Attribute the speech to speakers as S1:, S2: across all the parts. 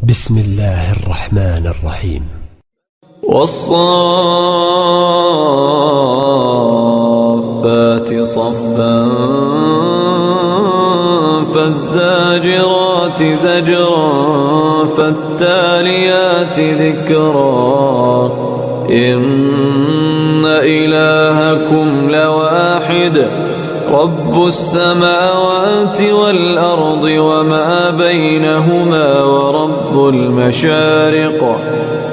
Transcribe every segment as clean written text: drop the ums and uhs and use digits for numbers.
S1: بسم الله الرحمن الرحيم.
S2: والصافات صفا فالزاجرات زجرا فالتاليات ذكرا إن إلهكم لواحد رب السماوات والأرض وما بينهما ورب المشارق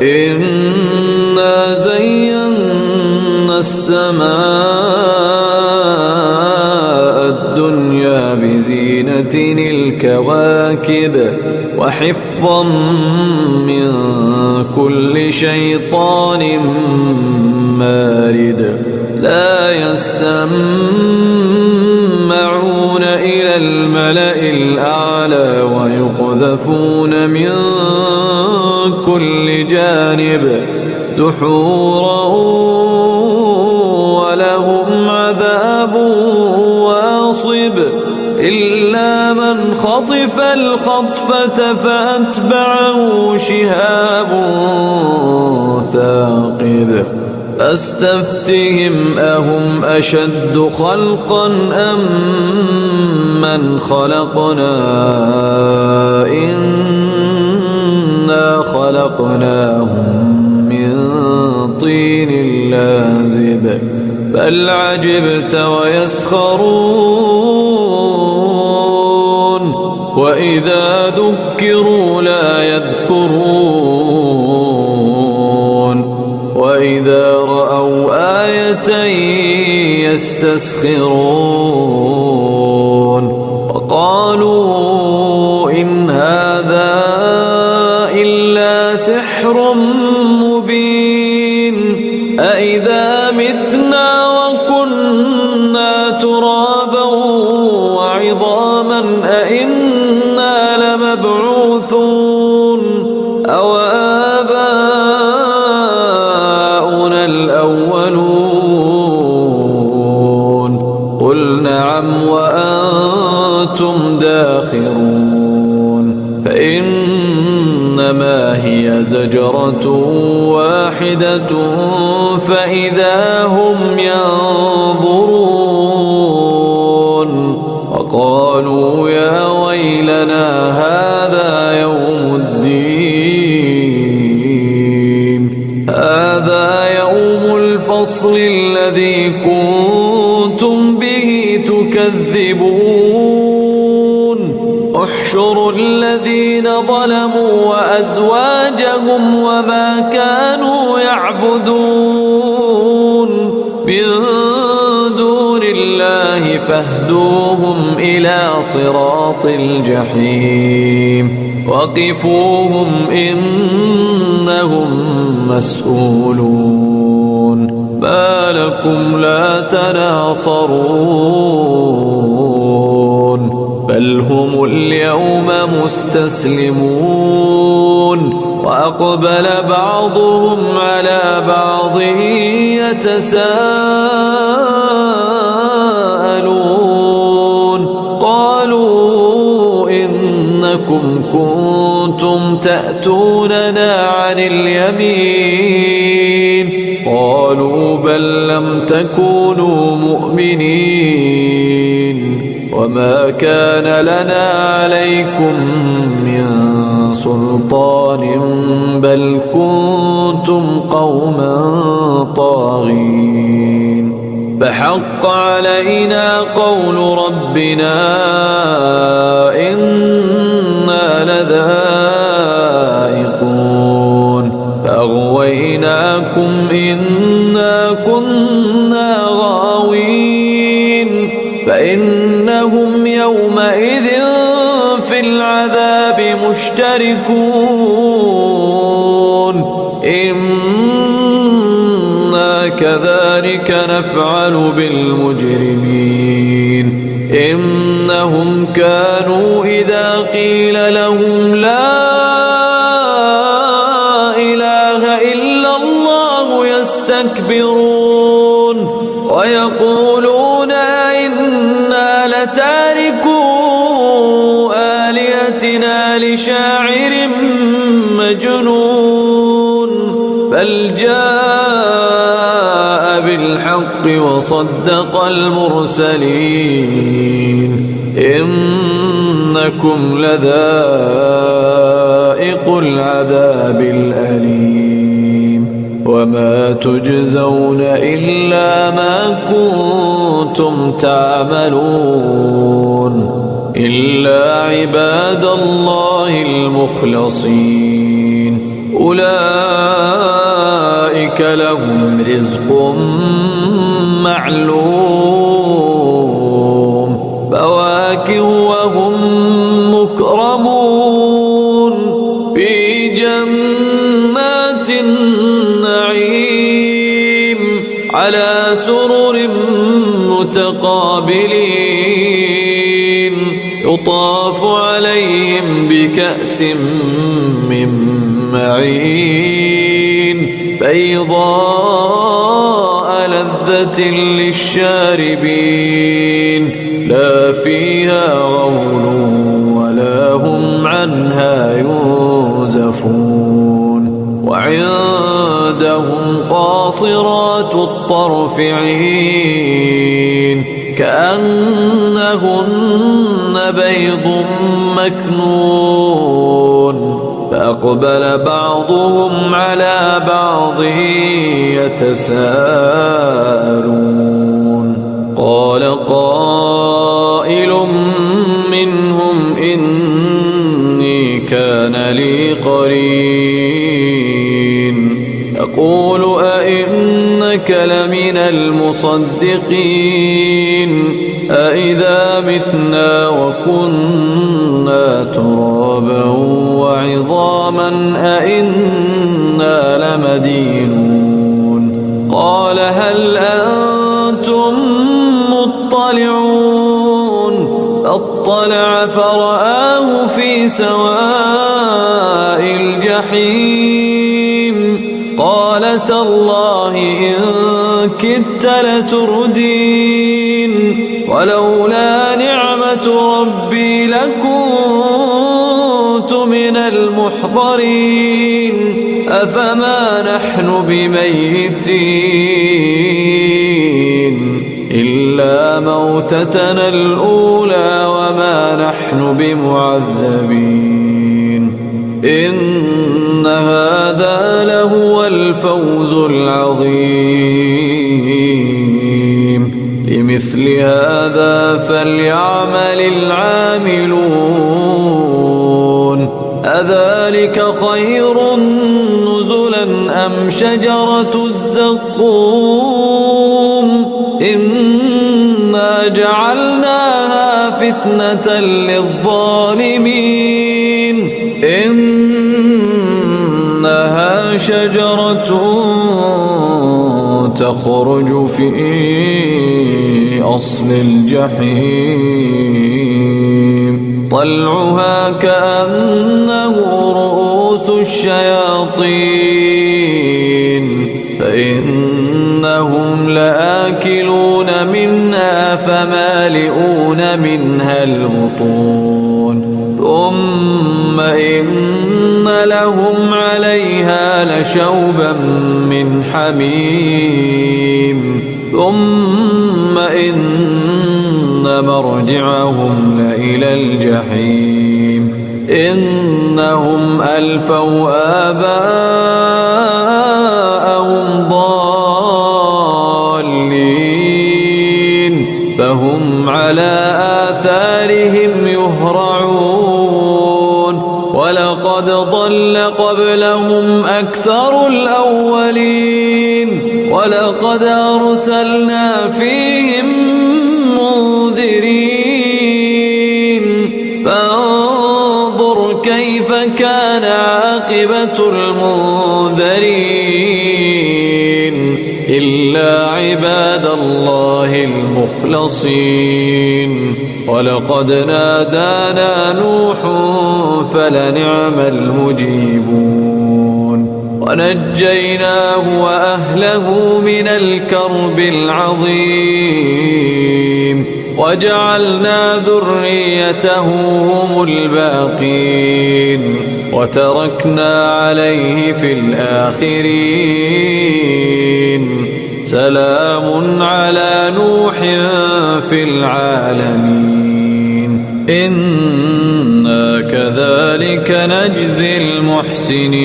S2: إنا زينا السماء الدنيا بزينة الكواكب وحفظا من كل شيطان مارد لا يسمعون إلى الملأ الأعلى ويقذفون من كل جانب دحورا ولهم عذاب واصب إلا من خطف الخطفة فأتبعه شهاب ثاقب فاستفتهم أهم أشد خلقا أم من خلقنا إنا خلقناهم من طين لازب بل عجبت ويسخرون وإذا ذكروا لا يذكرون وإذا رأوا آية يستسخرون وقالوا إن هذا إلا سحر مبين أإذا متنا وكنا ترابا وعظاما أإنا لمبعوثون أو آباؤنا الأولون قل نعم وأنتم داخرون فإنما هي زجرة واحدة فإذا هم ينظرون وقالوا يا ويلنا هذا يوم الدين هذا يوم الفصل الذي كنتم به تكذبون احشروا الذين ظلموا وأزواجهم وما كانوا يعبدون من دون الله فاهدوهم إلى صراط الجحيم وقفوهم إنهم مسؤولون ما لكم لا تناصرون بل هم اليوم مستسلمون وأقبل بعضهم على بعض يتساءلون قالوا إنكم كنتم تأتوننا عن اليمين قالوا بل لم تكونوا مؤمنين وما كان لنا عليكم من سلطان بل كنتم قوما طاغين فحق علينا قول ربنا إنا لذائقون فأغويناكم إنا كنا غاوين فإنهم يومئذ في العذاب مشتركون إنا كذلك نفعل بالمجرمين إنهم كانوا إذا قيل لهم لا إله إلا الله يستكبرون ويقولون إنا لتاركو آلهتنا لشاعر بل جاء بالحق وصدق المرسلين إنكم لذائق العذاب الأليم وما تجزون إلا ما كنتم تعملون إلا عباد الله المخلصين أولئك لهم رزق معلوم فواكه وهم مكرمون في جنات النعيم على سرر متقابلين يطاف عليهم بكأس من معين بيضاء لذة للشاربين لا فيها غول ولا هم عنها ينزفون وعندهم قاصرات الطرف عين كأنهن بيض مكنون فأقبل بعضهم على بعض يتساءلون قال قائل منهم إني كان لي قرين يقول أئنك لمن المصدقين أئذا متنا وكنا ترابا وعظاما أئنا لمدينون قال هل أنتم مطلعون اطلع فرآه في سواء الجحيم قال تالله إن كدت لتردين ولولا نعمة ربي لكنت من المحضرين أفما نحن بميتين إلا موتتنا الأولى وما نحن بمعذبين إن هذا لهو الفوز العظيم لمثل هذا فليعمل العاملون أذلك خير نزلا أم شجرة الزقوم إنا جعلناها فتنة للظالمين إنها شجرة تخرج في أصل الجحيم طلعها كأنه رؤوس الشياطين فإنهم لآكلون منها فمالئون منها البطون ثم إن لهم عليها لشوبا من حميم ثم إن مرجعهم لإلى الجحيم إنهم ألفوا آباءهم ضالين فهم على آثارهم يهرعون ولقد ضل قبلهم أكثر الأولين ولقد أرسلنا فيهم منذرين فانظر كيف كان عاقبة المنذرين إلا عباد الله المخلصين ولقد نادانا نوح فلنعم المجيبون ونجيناه وأهله من الكرب العظيم وجعلنا ذريته هم الباقين وتركنا عليه في الآخرين سلام على نوح في العالمين إنا كذلك نجزي المحسنين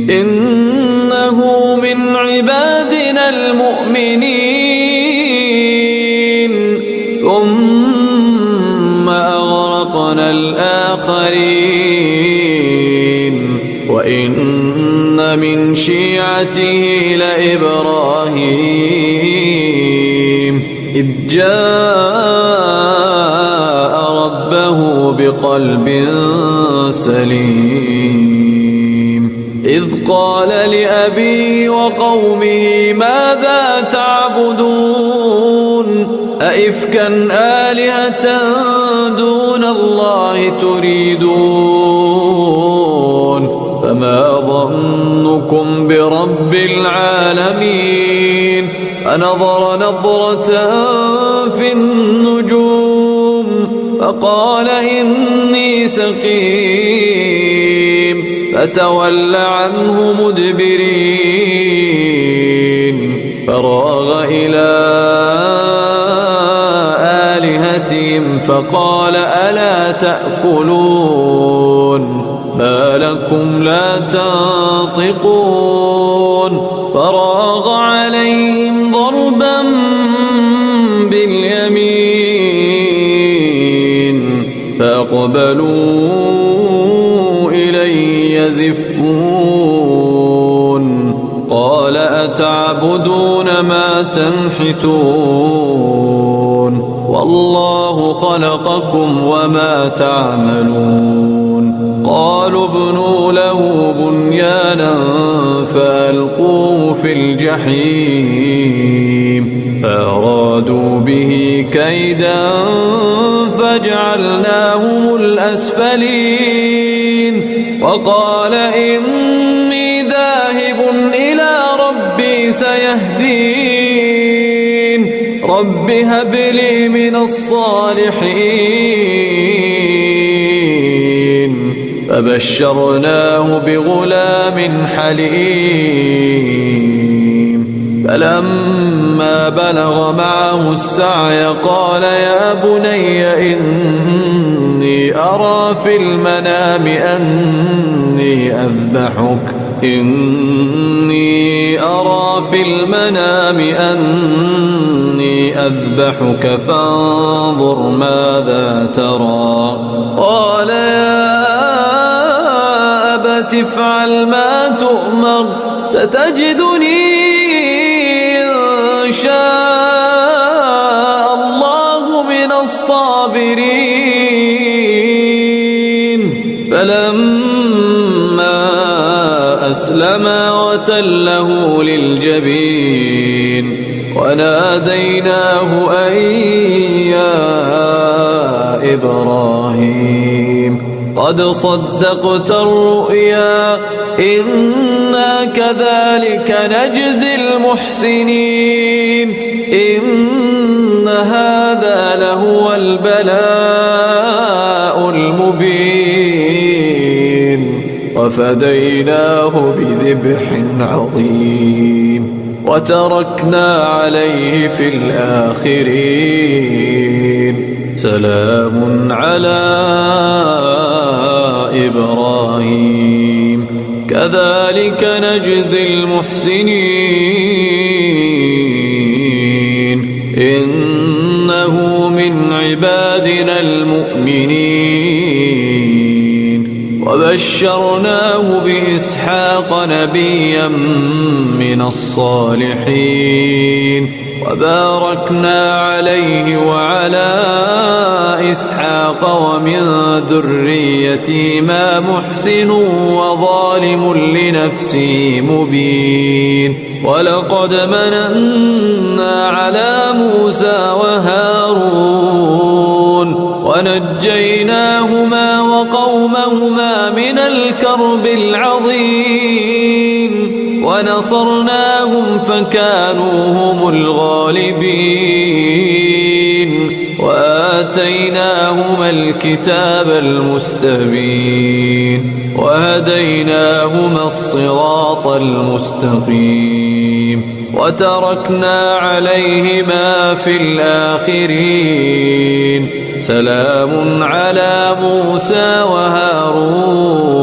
S2: إنه من عبادنا المؤمنين ثم أغرقنا الآخرين وإن من شيعته لإبراهيم إذ جاء ربه بقلب سليم إذ قال لأبيه وقومه ماذا تعبدون أئفكا آلهة دون الله تريدون فما ظنكم برب العالمين فنظر نظرة في النجوم فقال إني سقيم فتولى عنه مدبرين فراغ إلى آلهتهم فقال ألا تأكلون ما لكم لا تنطقون فراغ عليهم ضربا باليمين فأقبلوا إليه يزفون قال أتعبدون ما تنحتون والله خلقكم وما تعملون قالوا ابنوا له بنيانا فألقوه في الجحيم فأرادوا به كيدا فجعلناهم الأسفلين وقال إني ذاهب إلى ربي سيهدين رب هب لي من الصالحين فبشرناه بغلام حليم فلما بلغ معه السعي قال يا بني إني أرى في المنام أني أذبحك فانظر ماذا ترى قال يا أبت افعل ما تؤمر ستجدني إن شاء الله من الصابرين فلما أسلما وتله للجبين وناديناه أن يا إبراهيم قد صدقت الرؤيا إنا كذلك نجزي المحسنين إن هذا لهو البلاء المبين وفديناه بذبح عظيم وتركنا عليه في الآخرين سلام على إبراهيم كذلك نجزي المحسنين إنه من عبادنا المؤمنين وبشرناه بإسحاق نبيا من الصالحين وباركنا عليه وعلى إسحاق ومن ذريتهما محسن وظالم لنفسه مبين ولقد مننا على موسى وهارون ونجيناهما وقومهما من الكرب العظيم ونصرناهم فكانوا هم الغالبين وآتيناهم وآتيناهما الكتاب المستبين وهديناهما الصراط المستقيم وتركنا عليهما في الآخرين سلام على موسى وهارون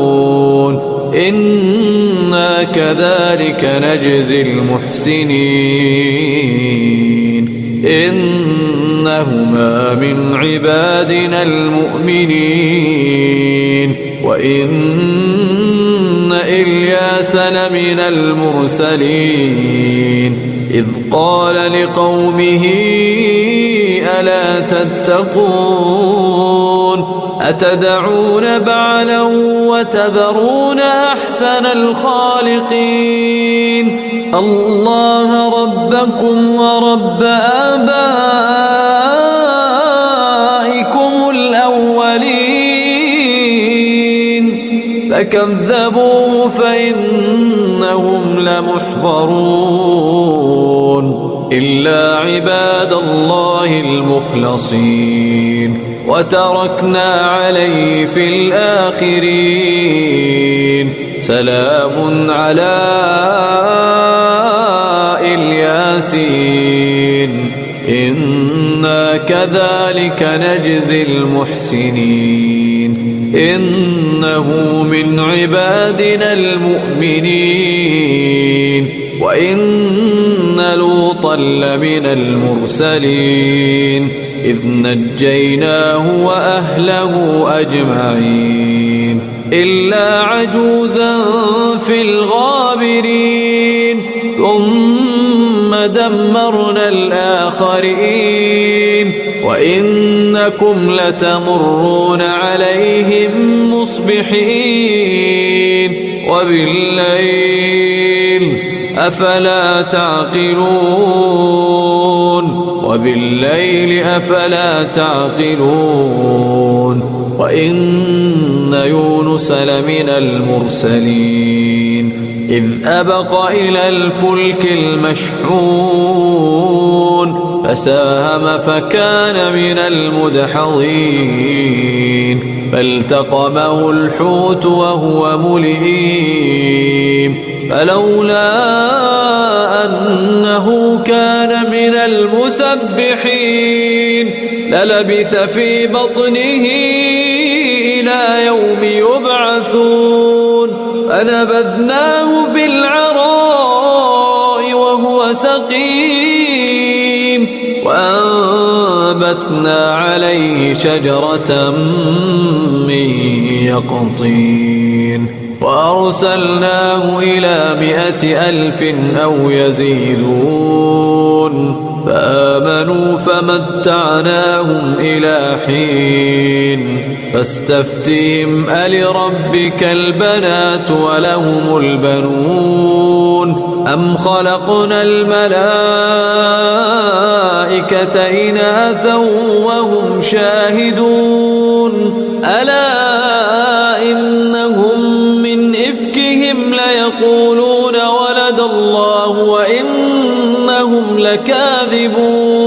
S2: إنا كذلك نجزي المحسنين إنهما من عبادنا المؤمنين وإن إلياس لمن المرسلين إذ قال لقومه ألا تتقون أتدعون بعلا وتذرون أحسن الخالقين الله ربكم ورب آبائكم الأولين فكذبوه فإنهم لمحضرون إلا عباد الله المخلصين وتركنا عليه في الآخرين سلام على الياسين إنا كذلك نجزي المحسنين إنه من عبادنا المؤمنين وإن لوطا لمن المرسلين إذ نجيناه وأهله أجمعين إلا عجوزا في الغابرين ثم دمرنا الآخرين وإنكم لتمرون عليهم مصبحين وبالليل أفلا تعقلون وإن يونس لمن المرسلين إذ أبق إلى الفلك المشحون فساهم فكان من المدحضين فالتقمه الحوت وهو مليم فلولا أنه كان من المسبحين للبث في بطنه إلى يوم يبعثون فنبذناه بالعراء وهو سقيم وأنبتنا عليه شجرة من يقطين وأرسلناه إلى 100,000 أو يزيدون فآمنوا فمتعناهم إلى حين فاستفتهم ألربك البنات ولهم البنون أم خلقنا الملائكة إناثا وهم شاهدون ألا إنهم من إفكهم ليقولون ولد الله وإنهم لكاذبون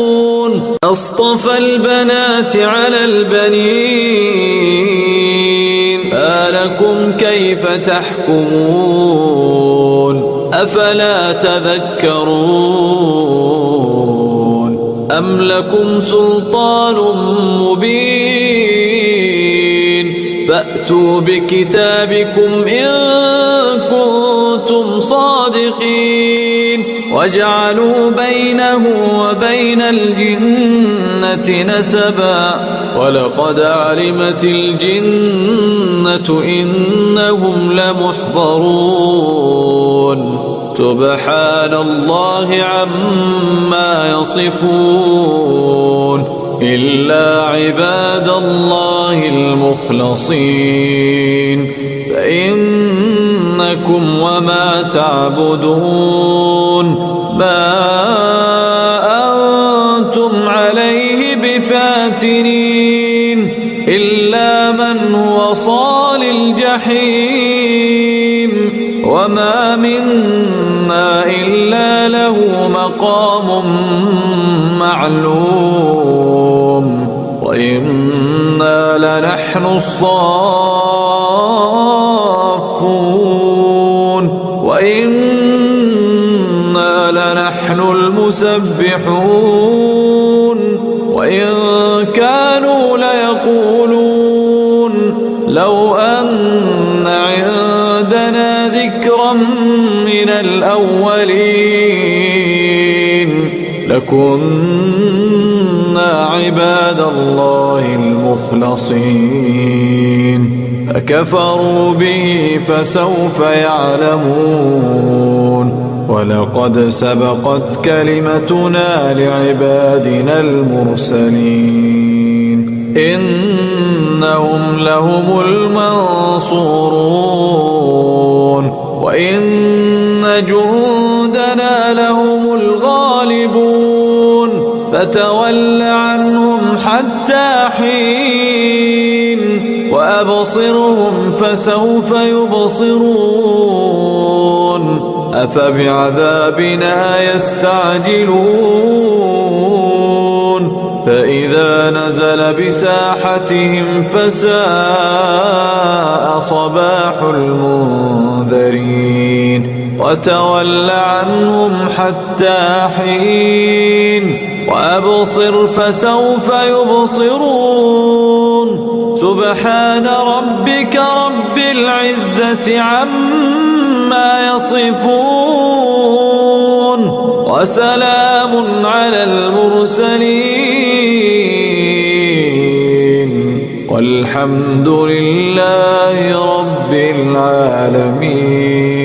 S2: أصطفى البنات على البنين لكم كيف تحكمون أفلا تذكرون أم لكم سلطان مبين فأتوا بكتابكم إن كنتم صادقين وجعلوا بينه وبين الجنة نسبا ولقد علمت الجنة إنهم لمحضرون سبحان الله عما يصفون إلا عباد الله المخلصين فإنكم وما تعبدون ما أنتم عليه بفاتنين إلا من هو صال الجحيم وما منا إلا له مقام معلوم وإنا لنحن الصافون وإنا لنحن المسبحون وإن كانوا ليقولون لو أن عندنا ذكرا من الأولين لكنا عباد الله المخلصين فكفروا به فسوف يعلمون ولقد سبقت كلمتنا لعبادنا المرسلين إنهم لهم المنصورون وإن جندنا لهم الغالبون فتول عنهم حتى حين وأبصرهم فسوف يبصرون أفبعذابنا يستعجلون فإذا نزل بساحتهم فساء صباح المنذرين وتول عنهم حتى حين وأبصر فسوف يبصرون سبحان ربك رب العزة عما يصفون وسلام على المرسلين والحمد لله رب العالمين.